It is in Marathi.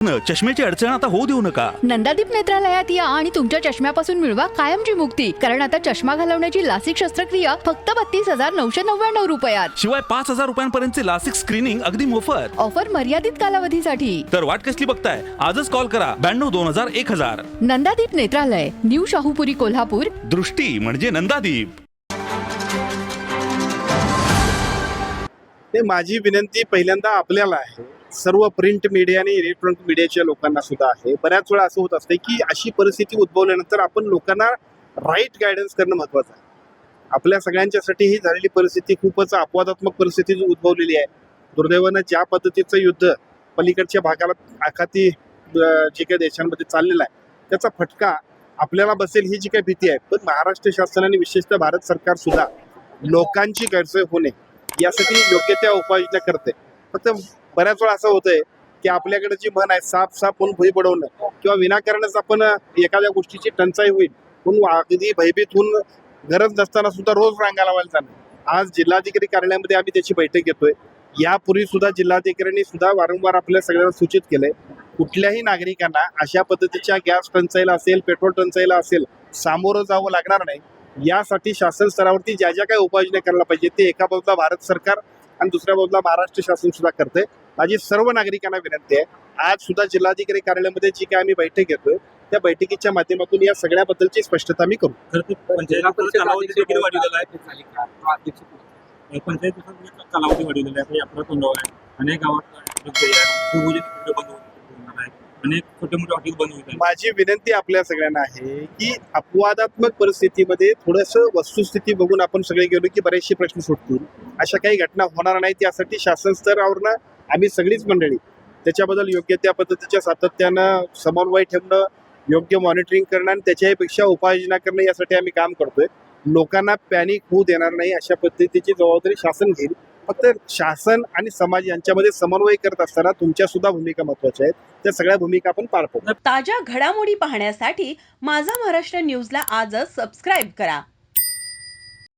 चष्म्याची अडचण आता होऊ देऊ नका. नंदादीप नेत्रालयात या आणि तुमच्या चष्म्यापासून मिळवा कायमची मुक्ती. कारण आता चष्मा घालवण्याची लासिक शस्त्रक्रिया फक्त 32,999 रुपयात. शिवाय 5,000 रुपयांपर्यंतचे लासिक स्क्रीनिंग अगदी मोफत. ऑफर मर्यादित कालावधीसाठी. तर वाट कसली बघताय, आजच कॉल करा 92-2000-1000. नंदादीप नेत्रालय, न्यू शाहूपुरी, कोल्हापूर. दृष्टी म्हणजे नंदादीप. ते माझी विनंती पहिल्यांदा आपल्याला आहे, सर्व प्रिंट मीडिया आणि इलेक्ट्रॉनिक मीडियाच्या लोकांना सुद्धा आहे. बऱ्याच वेळा असं होत असते की अशी परिस्थिती उद्भवल्यानंतर आपण लोकांना राईट गायडन्स करणं महत्त्वाचं आहे. आपल्या सगळ्यांच्यासाठी ही झालेली परिस्थिती खूपच अपवादात्मक परिस्थिती उद्भवलेली आहे. दुर्दैवानं ज्या पद्धतीचं युद्ध पलीकडच्या भागाला आखाती जे काही देशांमध्ये चाललेलं आहे त्याचा फटका आपल्याला बसेल ही जी काही भीती आहे. पण महाराष्ट्र शासनाने विशेषतः भारत सरकार सुद्धा लोकांची गैरसोय होणे यासाठी योग्य त्या उपाययोजना करते. फक्त बऱ्याच वेळा असं होतंय की आपल्याकडे जी म्हण आहे, साप साप म्हणून भुई पडवणं, किंवा विनाकारणच आपण एखाद्या गोष्टीची टंचाई होईल म्हणून अगदी भयभीत होऊन गरज नसताना सुद्धा रोज रांगा लावायला जाणं. आज जिल्हाधिकारी कार्यालयामध्ये आम्ही त्याची बैठक घेतोय. यापूर्वी सुद्धा जिल्हाधिकाऱ्यांनी सुद्धा वारंवार आपल्या सगळ्यांना सूचित केलंय, कुठल्याही नागरिकांना अशा पद्धतीच्या गॅस टंचाईला असेल, पेट्रोल टंचाईला असेल सामोरं जावं लागणार नाही. यासाठी शासन स्तरावरती ज्या ज्या काही उपाययोजना करायला पाहिजे ते एका बाजूला भारत सरकार आणि दुसऱ्या बाजूला महाराष्ट्र शासन सुद्धा करते. माझी सर्व नागरिकांना विनंती आहे, आज सुद्धा जिल्हाधिकारी कार्यालयामध्ये जी काय आम्ही बैठक घेतोय त्या बैठकीच्या माध्यमातून या सगळ्याबद्दलची स्पष्टता मी करू. कालावधी वाढवलेला आहे. आपला तोंडावर आहे. अनेक गावात अनेक छोटे मोठे हॉटेल बंद होत आहेत. माझी विनंती आपल्या सगळ्यांना आहे की अपवादात्मक परिस्थितीमध्ये थोडंसं वस्तुस्थिती बघून आपण सगळे गेलो की बरेचसे प्रश्न सुटतील. अशा काही घटना होणार नाहीत यासाठी शासन स्तरावरनं आम्ही सगळीच मंडळी त्याच्याबद्दल योग्य त्या पद्धतीच्या सातत्यानं समन्वय ठेवणं, योग्य मॉनिटरिंग करणं आणि त्याच्यापेक्षा उपाययोजना करणं यासाठी आम्ही काम करतोय. लोकांना पॅनिक होऊ देणार नाही अशा पद्धतीची जबाबदारी शासन घेईल. फक्त शासन आणि समाज यांच्यामध्ये समन्वय करत असताना तुमच्या सुद्धा भूमिका महत्वाच्या आहेत. त्या सगळ्या भूमिका आपण पार पाडू. ताज्या घडामोडी पाहण्यासाठी माझा महाराष्ट्र न्यूजला आजच सबस्क्राईब करा.